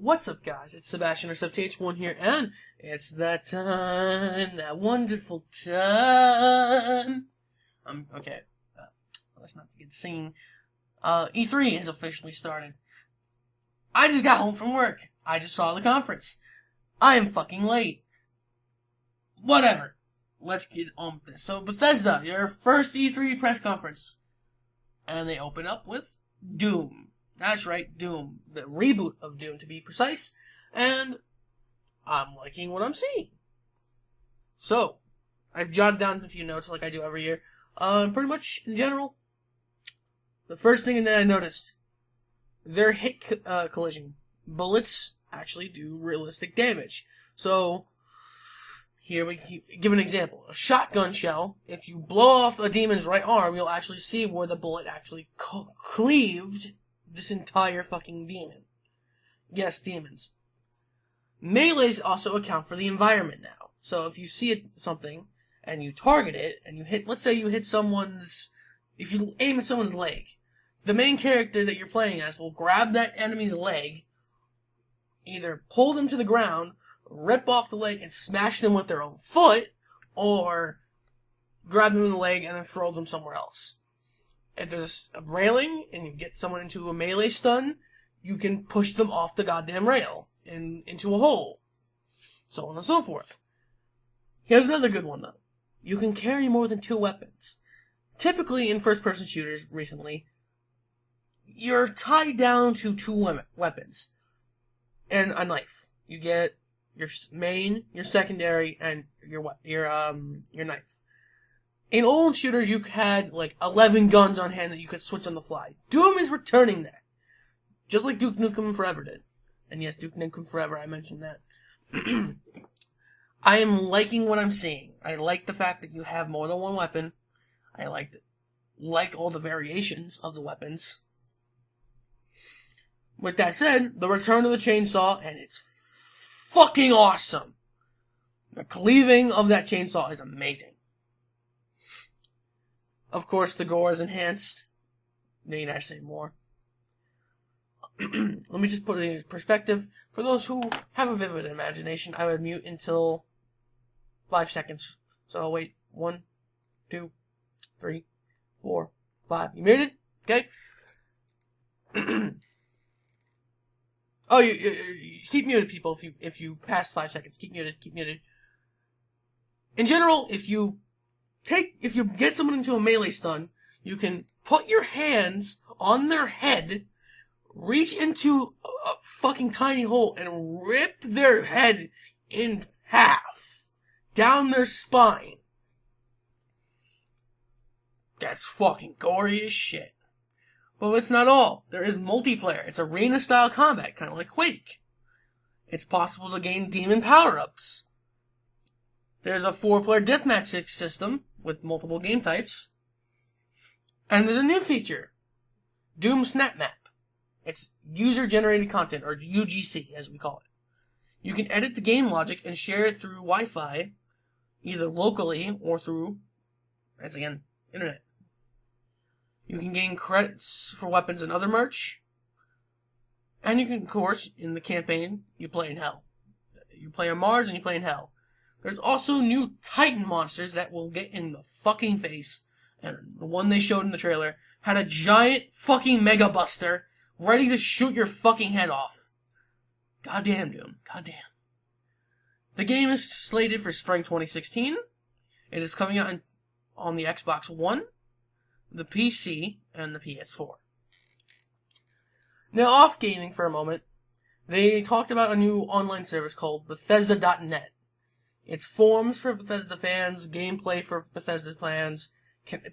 What's up, guys? It's Sebastian or SebTH1 here, and it's that time, that wonderful time. Okay, let's not get singing. E3 has officially started. I just got home from work. I just saw the conference. I am fucking late. Whatever. Let's get on with this. So, Bethesda, your first E3 press conference. And they open up with Doom. That's right, Doom. The reboot of Doom, to be precise. And I'm liking what I'm seeing. So, I've jotted down a few notes like I do every year. Pretty much, in general, the first thing that I noticed, their hit collision. Bullets actually do realistic damage. So, here we give an example. A shotgun shell, if you blow off a demon's right arm, you'll actually see where the bullet actually cleaved this entire fucking demon. Yes, demons. Melees also account for the environment now. So if you see something, and you target it, and you hit, let's say you hit if you aim at someone's leg, the main character that you're playing as will grab that enemy's leg, either pull them to the ground, rip off the leg and smash them with their own foot, or grab them in the leg and then throw them somewhere else. If there's a railing and you get someone into a melee stun, you can push them off the goddamn rail and into a hole. So on and so forth. Here's another good one though. You can carry more than 2 weapons. Typically in first-person shooters recently, you're tied down to 2 weapons and a knife. You get your main, your secondary, and your knife. In old shooters, you had, 11 guns on hand that you could switch on the fly. Doom is returning that. Just like Duke Nukem Forever did. And yes, Duke Nukem Forever, I mentioned that. I am liking what I'm seeing. I like the fact that you have more than 1 weapon. I like all the variations of the weapons. With that said, the return of the chainsaw, and it's fucking awesome. The cleaving of that chainsaw is amazing. Of course, the gore is enhanced. Need I say more? Let me just put it in perspective. For those who have a vivid imagination, I would mute until 5 seconds. So I'll wait. 1, 2, 3, 4, 5. You muted? Okay. Oh, you keep muted, people. If you pass 5 seconds, keep muted. Keep muted. In general, if you get someone into a melee stun, you can put your hands on their head, reach into a fucking tiny hole, and rip their head in half down their spine. That's fucking gory as shit. But it's not all. There is multiplayer. It's arena-style combat, kind of like Quake. It's possible to gain demon power-ups. There's a 4-player deathmatch system with multiple game types. And there's a new feature. Doom Snap Map. It's user-generated content, or UGC, as we call it. You can edit the game logic and share it through Wi-Fi, either locally or through, as again, internet. You can gain credits for weapons and other merch. And you can, of course, in the campaign, you play in hell. You play on Mars and you play in hell. There's also new Titan monsters that will get in the fucking face. And the one they showed in the trailer had a giant fucking Mega Buster ready to shoot your fucking head off. Goddamn, Doom. Goddamn. The game is slated for spring 2016. It is coming out on the Xbox One, the PC, and the PS4. Now, off gaming for a moment, they talked about a new online service called Bethesda.net. It's forums for Bethesda fans, gameplay for Bethesda fans,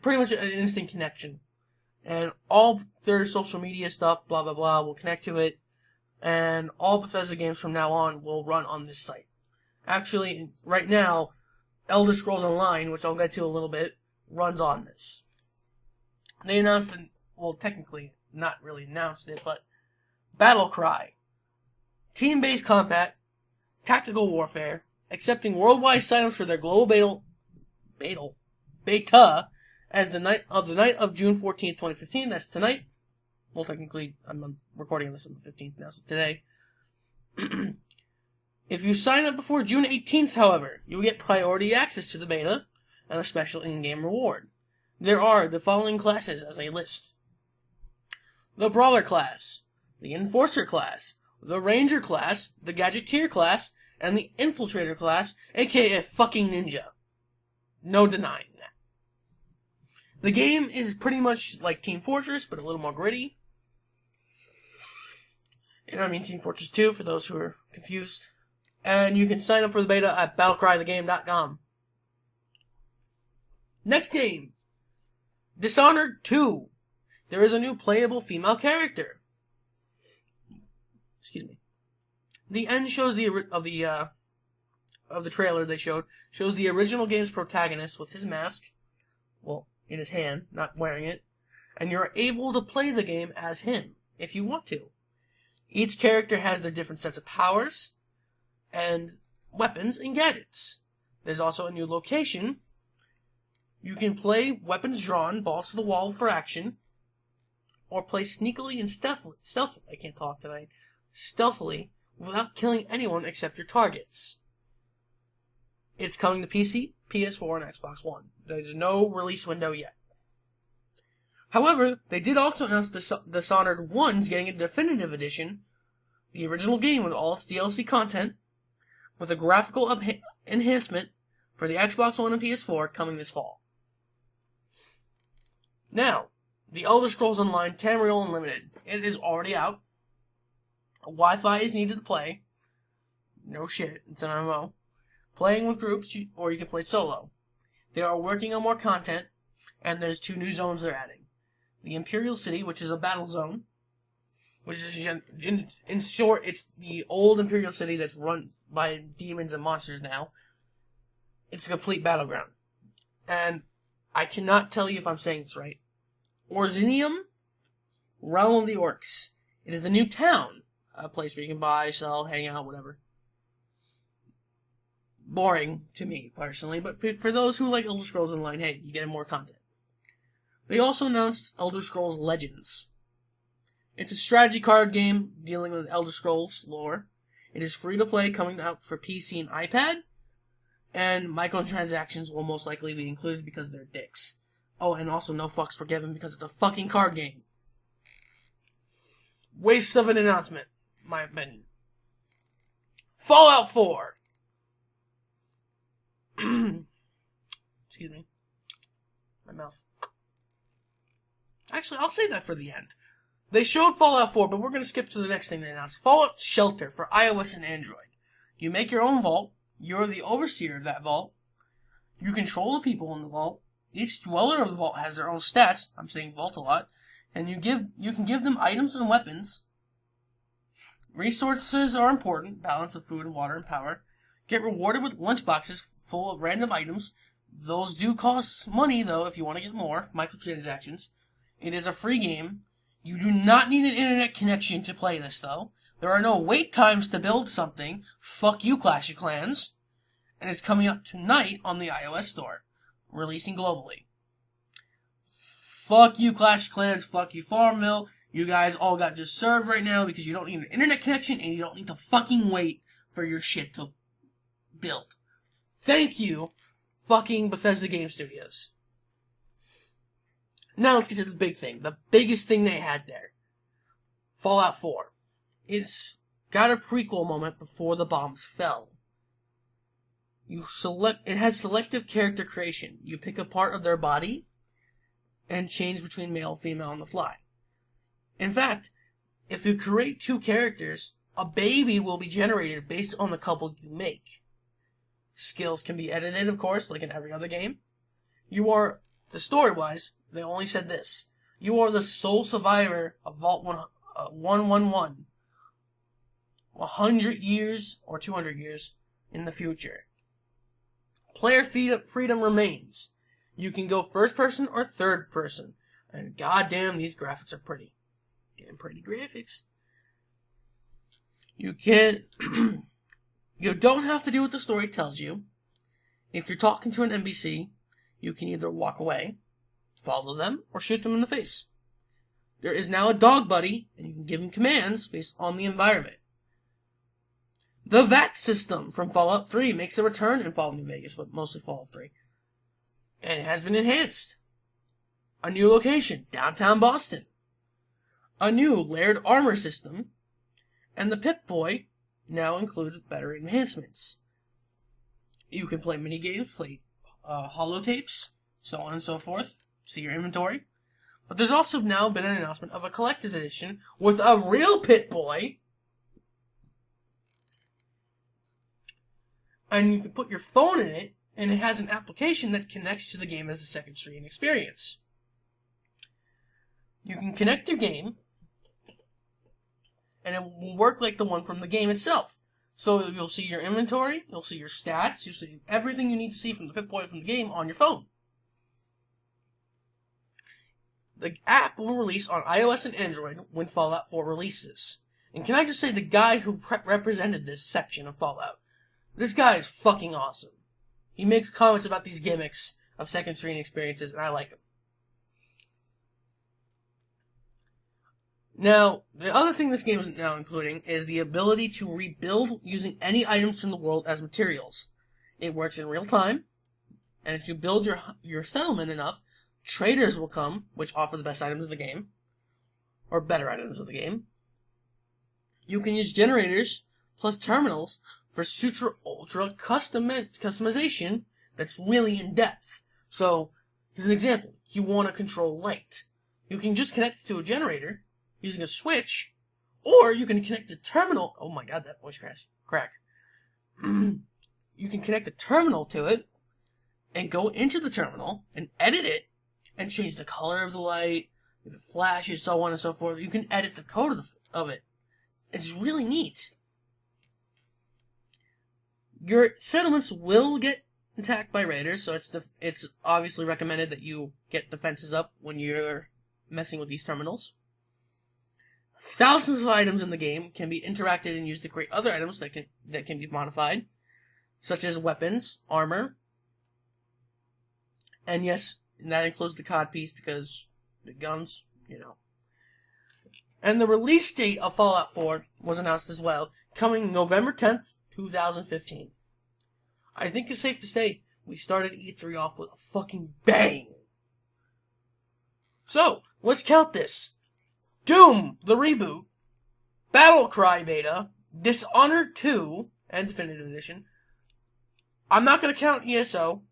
pretty much an instant connection. And all their social media stuff, blah blah blah, will connect to it, and all Bethesda games from now on will run on this site. Actually, right now, Elder Scrolls Online, which I'll get to a little bit, runs on this. They announced, technically, not really announced it, but Battle Cry. Team-based combat, tactical warfare, accepting worldwide signups for their global beta as the night of June 14th, 2015. That's tonight. Well, technically, I'm recording this on the 15th now, so today. If you sign up before June 18th, however, you will get priority access to the beta and a special in-game reward. There are the following classes as a list: the Brawler class, the Enforcer class, the Ranger class, the Gadgeteer class, and the Infiltrator class, aka fucking ninja. No denying that. The game is pretty much like Team Fortress, but a little more gritty. And I mean Team Fortress 2, for those who are confused. And you can sign up for the beta at battlecrythegame.com. Next game, Dishonored 2. There is a new playable female character. Excuse me. The end shows of the trailer they showed shows the original game's protagonist with his mask, well, in his hand, not wearing it, and you're able to play the game as him if you want to. Each character has their different sets of powers and weapons and gadgets. There's also a new location. You can play weapons drawn, balls to the wall for action, or play sneakily and stealthily without killing anyone except your targets. It's coming to PC, PS4, and Xbox One. There's no release window yet. However, they did also announce Dishonored 1's getting a definitive edition, the original game with all its DLC content, with a graphical enhancement for the Xbox One and PS4 coming this fall. Now, The Elder Scrolls Online Tamriel Unlimited. It is already out. Wi-Fi is needed to play. No shit, it's an MMO. Playing with groups, or you can play solo. They are working on more content, and there's 2 new zones they're adding. The Imperial City, which is a battle zone, which is, in short, it's the old Imperial City that's run by demons and monsters now. It's a complete battleground. And I cannot tell you if I'm saying this right. Orzinium, Realm of the Orcs. It is a new town. A place where you can buy, sell, hang out, whatever. Boring to me, personally, but for those who like Elder Scrolls Online, hey, you get more content. They also announced Elder Scrolls Legends. It's a strategy card game dealing with Elder Scrolls lore. It is free to play, coming out for PC and iPad, and microtransactions will most likely be included because they're dicks. Oh, and also no fucks were given because it's a fucking card game. Waste of an announcement, my opinion. Fallout 4. Excuse me. My mouth. Actually, I'll save that for the end. They showed Fallout 4, but we're going to skip to the next thing they announced. Fallout Shelter for iOS and Android. You make your own vault. You're the overseer of that vault. You control the people in the vault. Each dweller of the vault has their own stats. I'm saying vault a lot. And you can give them items and weapons. Resources are important. Balance of food and water and power. Get rewarded with lunchboxes full of random items. Those do cost money, though, if you want to get more. Microtransactions. It is a free game. You do not need an internet connection to play this, though. There are no wait times to build something. Fuck you, Clash of Clans. And it's coming out tonight on the iOS store. Releasing globally. Fuck you, Clash of Clans. Fuck you, Farmville. You guys all got just served right now because you don't need an internet connection and you don't need to fucking wait for your shit to build. Thank you, fucking Bethesda Game Studios. Now let's get to the big thing. The biggest thing they had there. Fallout 4. It's got a prequel moment before the bombs fell. It has selective character creation. You pick a part of their body and change between male and female on the fly. In fact, if you create 2 characters, a baby will be generated based on the couple you make. Skills can be edited, of course, like in every other game. The story-wise, they only said this. You are the sole survivor of Vault 111. 100 years or 200 years in the future. Player freedom remains. You can go first person or third person. And goddamn, these graphics are pretty. Damn pretty graphics. You don't have to do what the story tells you. If you're talking to an NPC, you can either walk away, follow them, or shoot them in the face. There is now a dog buddy, and you can give him commands based on the environment. The VAT system from Fallout 3 makes a return in Fallout New Vegas, but mostly Fallout 3. And it has been enhanced. A new location, downtown Boston. A new layered armor system. And the Pip-Boy now includes better enhancements. You can play minigames, play holotapes, so on and so forth. See your inventory. But there's also now been an announcement of a collector's edition with a real Pip-Boy. And you can put your phone in it, and it has an application that connects to the game as a second screen experience. You can connect your game, and it will work like the one from the game itself. So you'll see your inventory, you'll see your stats, you'll see everything you need to see from the Pip-Boy from the game on your phone. The app will release on iOS and Android when Fallout 4 releases. And can I just say, the guy who represented this section of Fallout, this guy is fucking awesome. He makes comments about these gimmicks of second screen experiences, and I like him. Now, the other thing this game is now including is the ability to rebuild using any items from the world as materials. It works in real time, and if you build your settlement enough, traders will come, which offer the best items of the game, or better items of the game. You can use generators plus terminals for super ultra customization that's really in depth. So, as an example, you want to control light. You can just connect it to a generator using a switch, or you can connect the terminal. Oh my god, that voice crack. You can connect the terminal to it and go into the terminal and edit it and change the color of the light, if it flashes, so on and so forth. You can edit the code of it. It's really neat. Your settlements will get attacked by raiders, so it's obviously recommended that you get defenses up when you're messing with these terminals. Thousands of items in the game can be interacted and used to create other items that can be modified, such as weapons, armor, and yes, that includes the COD piece because the guns, you know. And the release date of Fallout 4 was announced as well, coming November 10th, 2015. I think it's safe to say we started E3 off with a fucking bang. So, let's count this. Doom, the reboot, Battlecry beta, Dishonored 2, and Definitive Edition. I'm not going to count ESO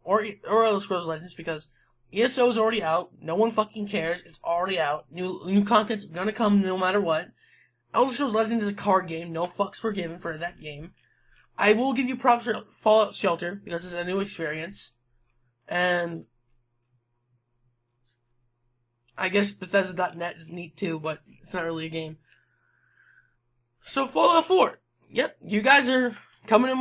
or Elder Scrolls Legends because ESO is already out. No one fucking cares. It's already out. New content's going to come no matter what. Elder Scrolls Legends is a card game. No fucks were given for that game. I will give you props for Fallout Shelter because it's a new experience. And I guess Bethesda.net is neat too, but it's not really a game. So Fallout 4. Yep, you guys are coming in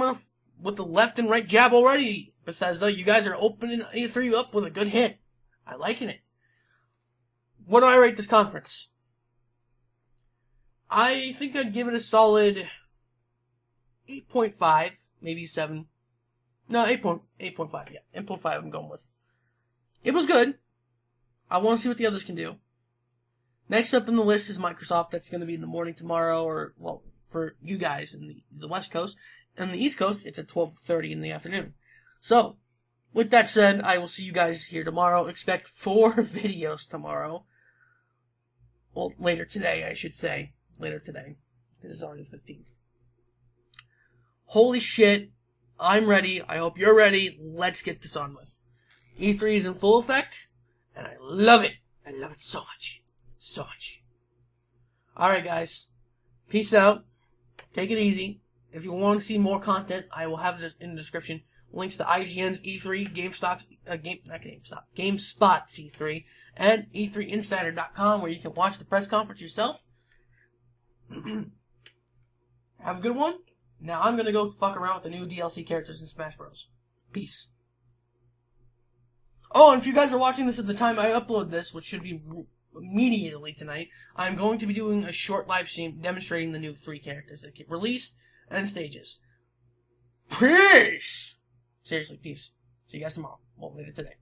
with the left and right jab already, Bethesda. You guys are opening E3 up with a good hit. I'm liking it. What do I rate this conference? I think I'd give it a solid 8.5, maybe 7. No, 8.5, yeah. 8.5 I'm going with. It was good. I want to see what the others can do. Next up in the list is Microsoft. That's going to be in the morning tomorrow, or, well, for you guys in the West Coast. And the East Coast, it's at 12:30 in the afternoon. So, with that said, I will see you guys here tomorrow. Expect 4 videos tomorrow. Well, later today, I should say. Later today. This is already the 15th. Holy shit. I'm ready. I hope you're ready. Let's get this on with. E3 is in full effect, and I love it. I love it so much. So much. Alright, guys. Peace out. Take it easy. If you want to see more content, I will have it in the description. Links to IGN's E3, GameSpot's E3, and E3Insider.com, where you can watch the press conference yourself. Have a good one. Now I'm gonna go fuck around with the new DLC characters in Smash Bros. Peace. Oh, and if you guys are watching this at the time I upload this, which should be immediately tonight, I'm going to be doing a short live stream demonstrating the new 3 characters that get released and stages. Peace! Seriously, peace. See you guys tomorrow. Well, later today.